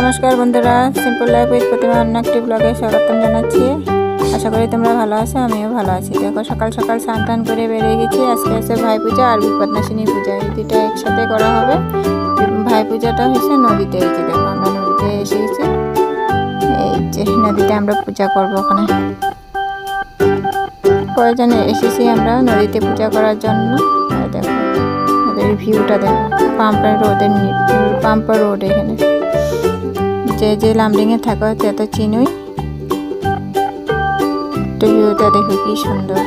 নমস্কার বন্ধুরা, simple life with প্রতিমা অন্য একটি ব্লগে স্বাগতম জানাচ্ছি। আশা করি তোমরা ভালো আছো, আমিও ভালো আছি। দেখো সকাল সকাল স্নান টান করে বেরিয়ে গেছি। আজকে আছে ভাই পূজা আর বিপদনাশিনী পূজা, এই দুইটা একসাথে করা হবে। ভাই পূজাটা হয়েছে নদীতে, এই যে দেখো আমরা নদীতে এসে গেছি। এই যে নদীতে আমরা পূজা করবো। ওখানে প্রয়োজনে এসেছি আমরা নদীতে পূজা করার জন্য। দেখো ওদের ভিউটা দেখো, পাম্পার রোড এখানে। যে লামডিংয়ে থাকো তে তো চিনুই। একটু ভিউটা দেখো কি সুন্দর,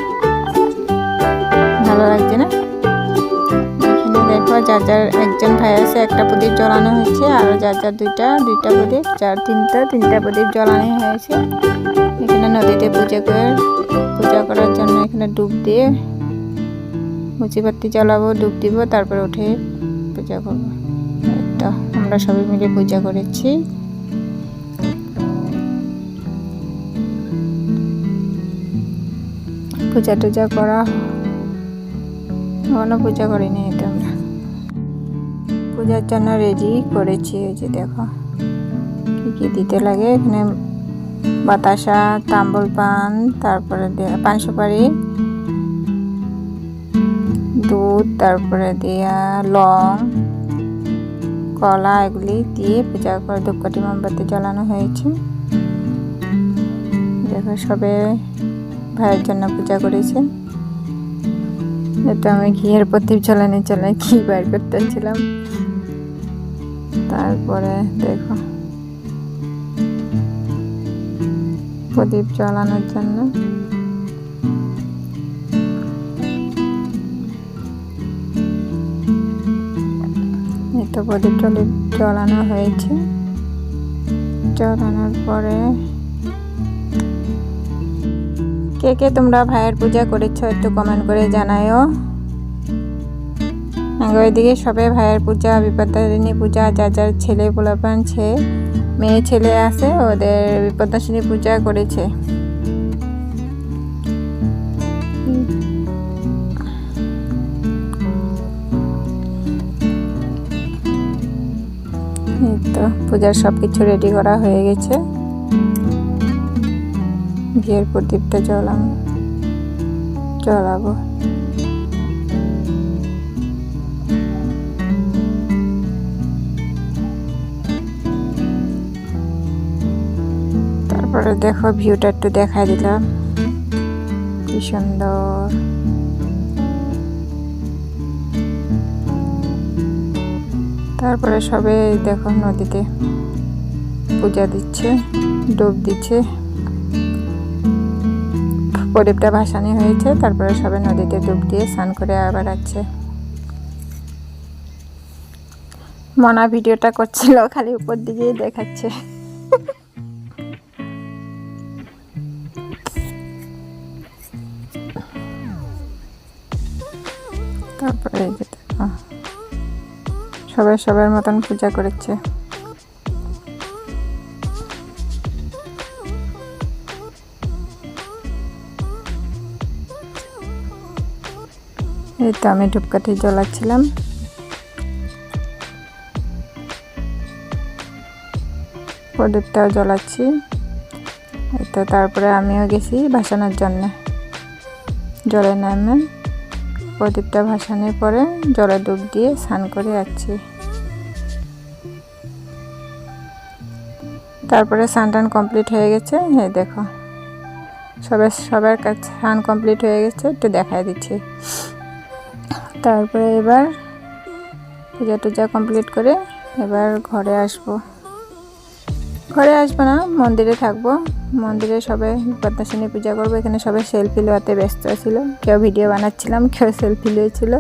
ভালো লাগছে না? এখানে দেখো যার যার একজন ভাই আছে, একটা প্রদীপ জ্বালানো হয়েছে, আরো যার যার দুইটা প্রদীপ, তিনটা প্রদীপ জ্বালানো হয়েছে। এখানে নদীতে পূজা করার জন্য এখানে ডুব দিয়ে মুচিবাতি জ্বালাবো, ডুব দিব, তারপরে উঠে পূজা করবো। তো আমরা সবাই মিলে পূজা করেছি। পূজা টুজা করা, এখনো পূজা করিনি। এটা আমরা পূজার জন্য রেডি করেছি। ওই যে দেখো কি কি দিতে লাগে এখানে: বাতাসা, তাম্বুল পান, তারপরে পান সুপারি, দুধ, তারপরে দেয়া লং, কলা, এগুলি দিয়ে পূজা করে ধূপকাঠি মোমবাতি জ্বালানো হয়েছে। দেখো সবে ভাইয়ের জন্য পূজা করেছে। এটা আমি ঘিয়ের প্রদীপ জ্বালানি ঘি বাইর করতেছিলাম। তারপরে দেখো প্রদীপ জ্বালানোর জন্য তো প্রদীপ জ্বালানো হয়েছে। জ্বালানোর পরে কে কে তোমরা ভাইয়ের পূজা করেছো একটু কমেন্ট করে জানায়ও। ওইদিকে সবে ভাইয়ের পূজা, বিপদনাশিনী পূজা, যার যার ছেলে পোলাপান মেয়ে ছেলে আছে ওদের বিপদনাশিনী পূজা করেছে। তো পূজার সবকিছু রেডি করা হয়ে গেছে। ঘিয়ের প্রদীপটা জ্বালাবো। তারপরে দেখো ভিউটা একটু দেখাই দিলাম, কি সুন্দর। তারপরে সবে দেখো নদীতে পূজা দিচ্ছে, ডুব দিচ্ছে, প্রদীপটা ভাসানি হয়েছে। তারপরে সবে নদীতে ডুব দিয়ে স্নান করে আবার আছে। মনা ভিডিওটা করছিল, খালি উপর দিকেই দেখাচ্ছে। তারপরে সবাই সবার মতন পূজা করেছে। এই তো আমি ধূপকাঠি জ্বালাচ্ছিলাম। প্রদীপটাও জ্বালাচ্ছি। এই তো তারপরে আমিও গেছি ভাসানোর জন্য। জলে নামে প্রদীপটা ভাসানোর পরে জলে ডুব দিয়ে স্নান করে যাচ্ছি। তারপরে স্নান টান কমপ্লিট হয়ে গেছে। এই দেখো সবার কাছে স্নান কমপ্লিট হয়ে গেছে, একটু দেখাই দিচ্ছি। তারপরে এবার পূজা টুজা কমপ্লিট করে এবার ঘরে আসবো না, মন্দিরে থাকবো। মন্দিরে সবাই বিপদনাশিনী পূজা করবো। এখানে সবাই সেলফি লোয়াতে ব্যস্ত ছিল, কেউ ভিডিও বানাচ্ছিলাম, কেউ সেলফি লইছিল।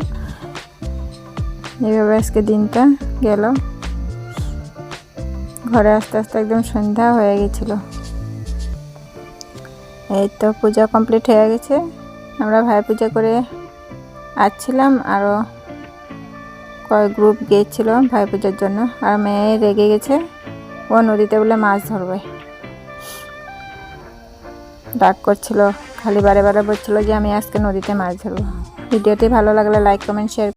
এইভাবে আজকে দিনটা গেল। ঘরে আস্তে আস্তে একদম সন্ধ্যা হয়ে গেছিল। এই তো পূজা কমপ্লিট হয়ে গেছে। আমরা ভাই পূজা করে আসছিলাম, আরও কয়েক গ্রুপ গিয়েছিল ভাই পূজার জন্য। আর মেয়ে রেগে গেছে, ও নদীতে বলে মাছ ধরবে, ডাক করছিল, খালি বারে বারে বলছিল যে আমি আজকে নদীতে মাছ ধরবো। ভিডিওটি ভালো লাগলে লাইক, কমেন্ট, শেয়ার